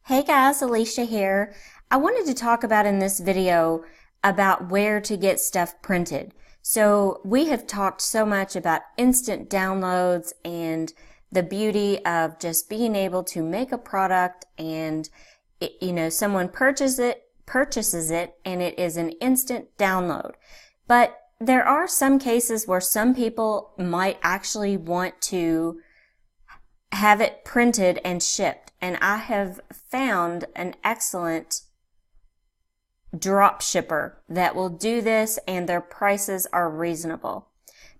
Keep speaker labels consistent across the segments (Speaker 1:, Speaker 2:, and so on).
Speaker 1: Hey guys, Alicia here. I wanted to talk about in this video about where to get stuff printed. So we have talked so much about instant downloads and the beauty of just being able to make a product and someone purchases it and it is an instant download. But there are some cases where some people might actually want to have it printed and shipped. And I have found an excellent drop shipper that will do this, and their prices are reasonable.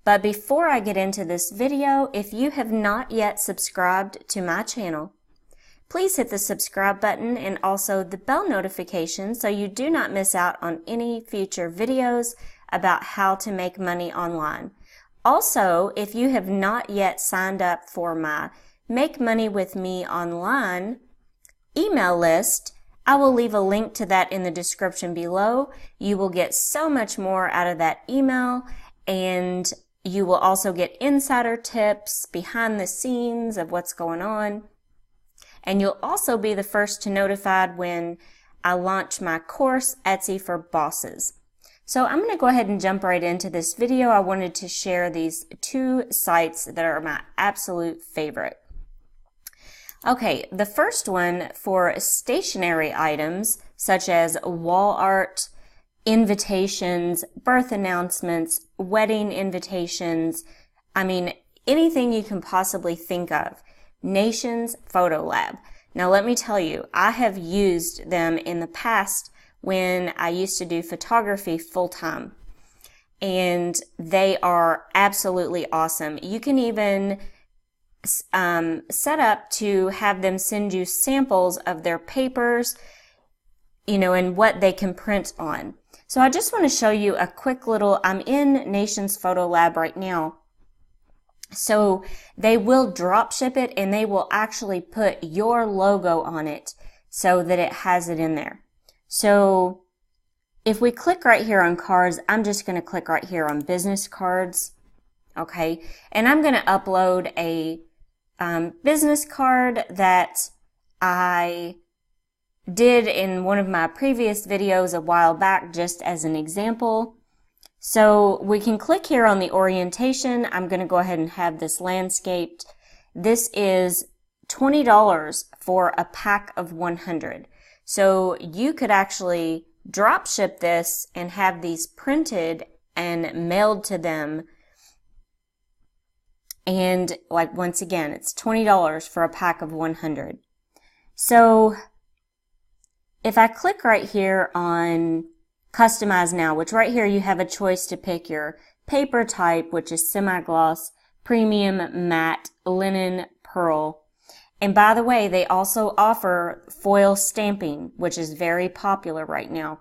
Speaker 1: But before I get into this video, if you have not yet subscribed to my channel, please hit the subscribe button and also the bell notification so you do not miss out on any future videos about how to make money online. Also, if you have not yet signed up for my Make Money With Me Online email list, I will leave a link to that in the description below. You will get so much more out of that email, and you will also get insider tips, behind the scenes of what's going on. And you'll also be the first to notified when I launch my course, Etsy for Bosses. So I'm going to go ahead and jump right into this video. I wanted to share these two sites that are my absolute favorite. Okay, the first one for stationery items such as wall art, invitations, birth announcements, wedding invitations, anything you can possibly think of. Nations Photo Lab. Now let me tell you, I have used them in the past when I used to do photography full-time, and they are absolutely awesome. You can even set up to have them send you samples of their papers, and what they can print on. So I just want to show you a quick little, I'm in Nations Photo Lab right now. So they will drop ship it, and they will actually put your logo on it so that it has it in there. So if we click right here on cards, I'm just going to click right here on business cards. Okay. And I'm going to upload a business card that I did in one of my previous videos a while back, just as an example. So we can click here on the orientation. I'm going to go ahead and have this landscaped. This is $20 for a pack of 100. So you could actually drop ship this and have these printed and mailed to them. And once again, it's $20 for a pack of 100. So if I click right here on Customize Now, which right here you have a choice to pick your paper type, which is semi-gloss, premium, matte, linen, pearl. And by the way, they also offer foil stamping, which is very popular right now.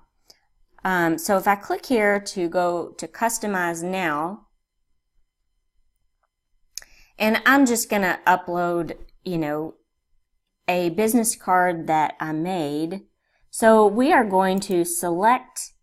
Speaker 1: So if I click here to go to Customize Now, and I'm just going to upload, a business card that I made. So we are going to select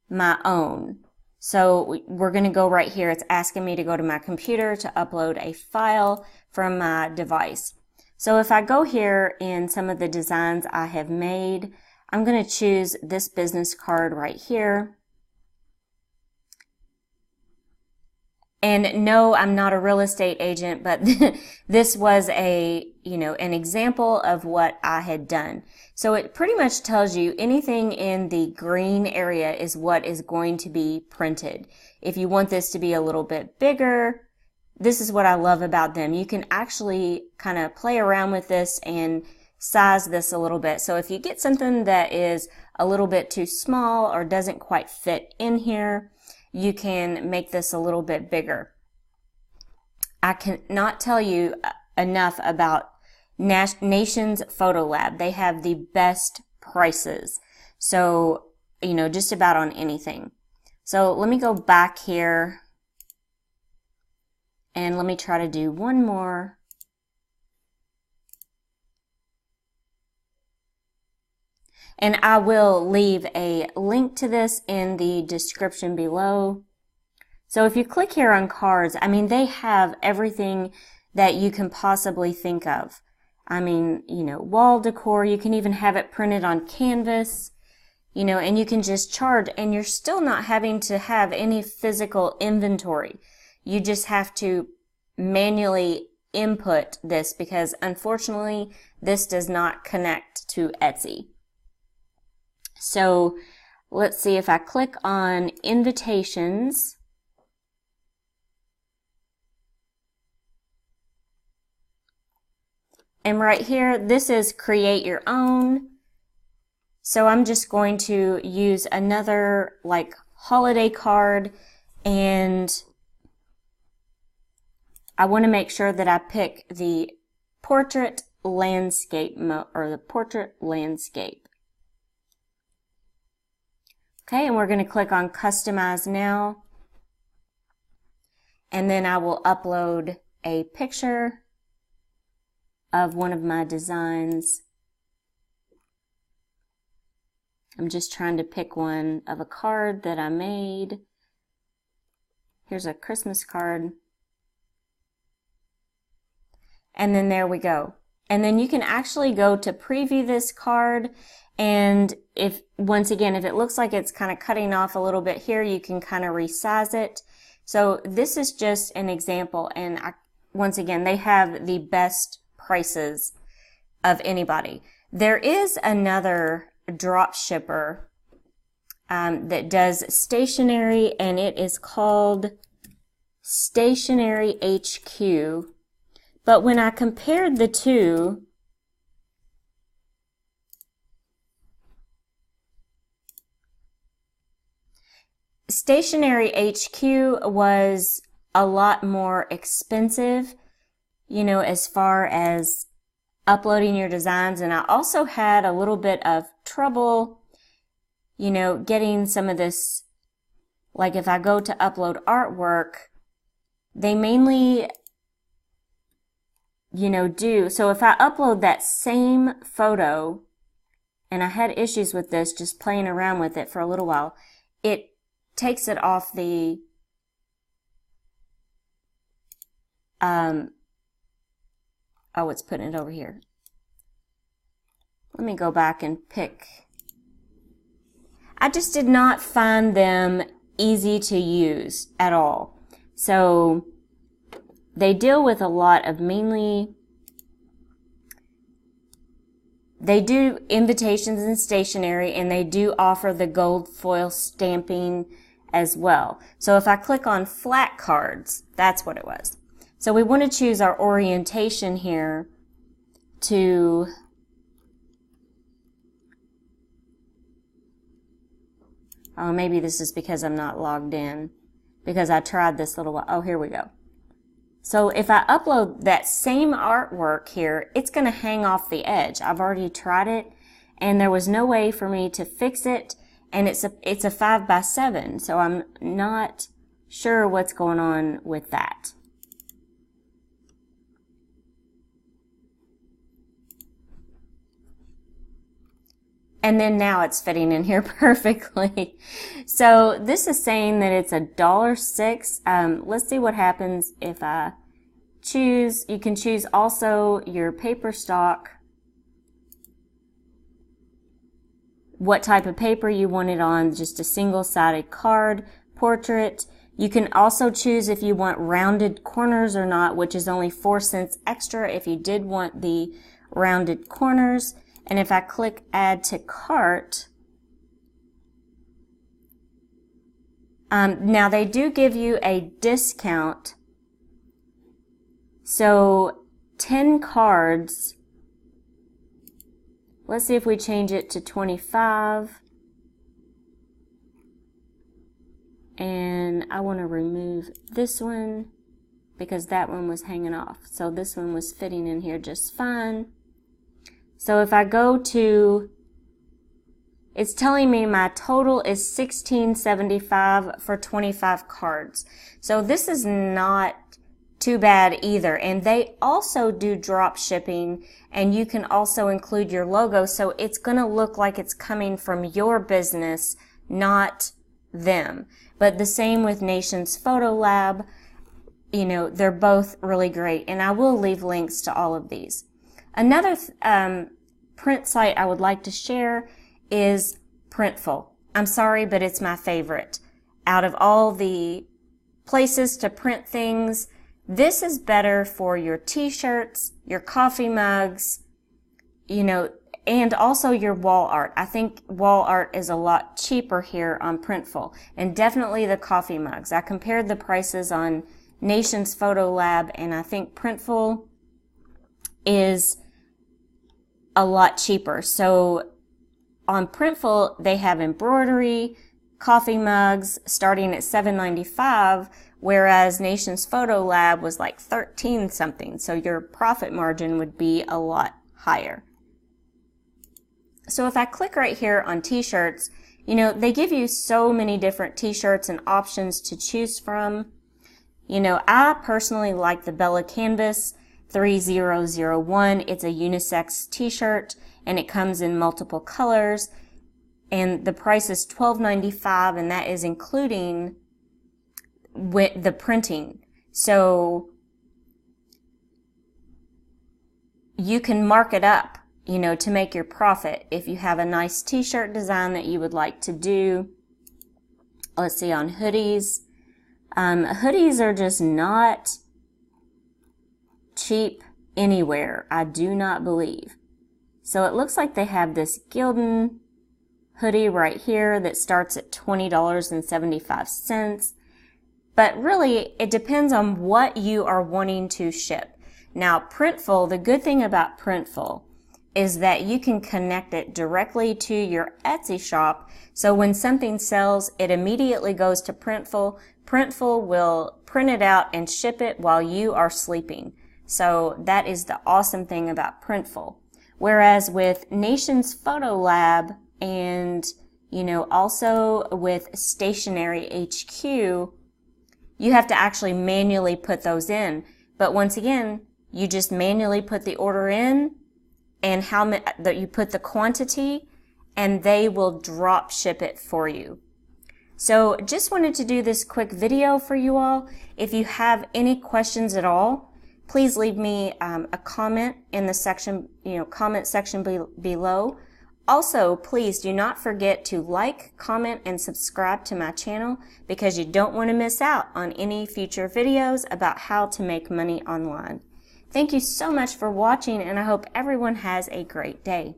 Speaker 1: my own. So we're going to go right here. It's asking me to go to my computer to upload a file from my device. So if I go here in some of the designs I have made, I'm going to choose this business card right here. And no, I'm not a real estate agent, but this was an example of what I had done. So it pretty much tells you anything in the green area is what is going to be printed. If you want this to be a little bit bigger, this is what I love about them. You can actually kind of play around with this and size this a little bit. So if you get something that is a little bit too small or doesn't quite fit in here, you can make this a little bit bigger. I cannot tell you enough about Nations Photo Lab. They have the best prices. So, just about on anything. So let me go back here and let me try to do one more. And I will leave a link to this in the description below. So if you click here on cards, they have everything that you can possibly think of. I mean, you know, wall decor. You can even have it printed on canvas, you know, and you can just charge, and you're still not having to have any physical inventory. You just have to manually input this because unfortunately this does not connect to Etsy. So let's see if I click on invitations. And right here, this is create your own. So I'm just going to use another like holiday card, and I want to make sure that I pick the portrait landscape or the portrait landscape. Okay, and we're going to click on customize now. And then I will upload a picture of one of my designs. I'm just trying to pick one of a card that I made. Here's a Christmas card. And then there we go. And then you can actually go to preview this card, and if once again, if it looks like it's kind of cutting off a little bit here, you can kind of resize it. So this is just an example, and once again, they have the best prices of anybody. There is another drop shipper that does stationery, and it is called Stationery HQ. But when I compared the two, Stationery HQ was a lot more expensive, you know, as far as uploading your designs. And I also had a little bit of trouble, you know, getting some of this, like if I go to upload artwork, they mainly, you know, so if I upload that same photo, and I had issues with this, just playing around with it for a little while, it takes it off the, oh, it's putting it over here. Let me go back and pick. I just did not find them easy to use at all. So they deal with a lot of mainly, they do invitations and stationery, and they do offer the gold foil stamping as well. So if I click on flat cards, that's what it was. So we want to choose our orientation here to oh, maybe this is because I'm not logged in, because I tried this little while. Oh, here we go. So if I upload that same artwork here, it's going to hang off the edge. I've already tried it, and there was no way for me to fix it, and it's a 5x7, so I'm not sure what's going on with that. And then now it's fitting in here perfectly. So this is saying that it's $1.06. Let's see what happens if I choose. You can choose also your paper stock, what type of paper you want it on, just a single-sided card, portrait. You can also choose if you want rounded corners or not, which is only 4 cents extra if you did want the rounded corners. And if I click add to cart, now they do give you a discount. So 10 cards, let's see if we change it to 25. And I want to remove this one because that one was hanging off. So this one was fitting in here just fine. So if I go to, it's telling me my total is $16.75 for 25 cards. So this is not too bad either. And they also do drop shipping, and you can also include your logo. So it's going to look like it's coming from your business, not them. But the same with Nation's Photo Lab. You know, they're both really great. And I will leave links to all of these. Another print site I would like to share is Printful. I'm sorry, but it's my favorite. Out of all the places to print things, this is better for your t-shirts, your coffee mugs, you know, and also your wall art. I think wall art is a lot cheaper here on Printful, and definitely the coffee mugs. I compared the prices on Nation's Photo Lab, and I think Printful is a lot cheaper. So on Printful, they have embroidery, coffee mugs starting at $7.95, whereas Nation's Photo Lab was like $13 something. So your profit margin would be a lot higher. So if I click right here on t-shirts, you know, they give you so many different t-shirts and options to choose from. You know, I personally like the Bella Canvas 3001. It's a unisex t-shirt and it comes in multiple colors, and the price is $12.95, and that is including with the printing. So you can mark it up, you know, to make your profit. If you have a nice t-shirt design that you would like to do, let's see, on hoodies. Hoodies are just not cheap anywhere, I do not believe. So it looks like they have this Gildan hoodie right here that starts at $20.75. But really, it depends on what you are wanting to ship. Now, Printful, the good thing about Printful is that you can connect it directly to your Etsy shop. So when something sells, it immediately goes to Printful. Printful will print it out and ship it while you are sleeping. So that is the awesome thing about Printful. Whereas with Nation's Photo Lab and, you know, also with Stationery HQ, you have to actually manually put those in. But once again, you just manually put the order in and that you put the quantity, and they will drop ship it for you. So just wanted to do this quick video for you all. If you have any questions at all, please leave me a comment in the section, comment section below. Also, please do not forget to like, comment, and subscribe to my channel because you don't want to miss out on any future videos about how to make money online. Thank you so much for watching, and I hope everyone has a great day.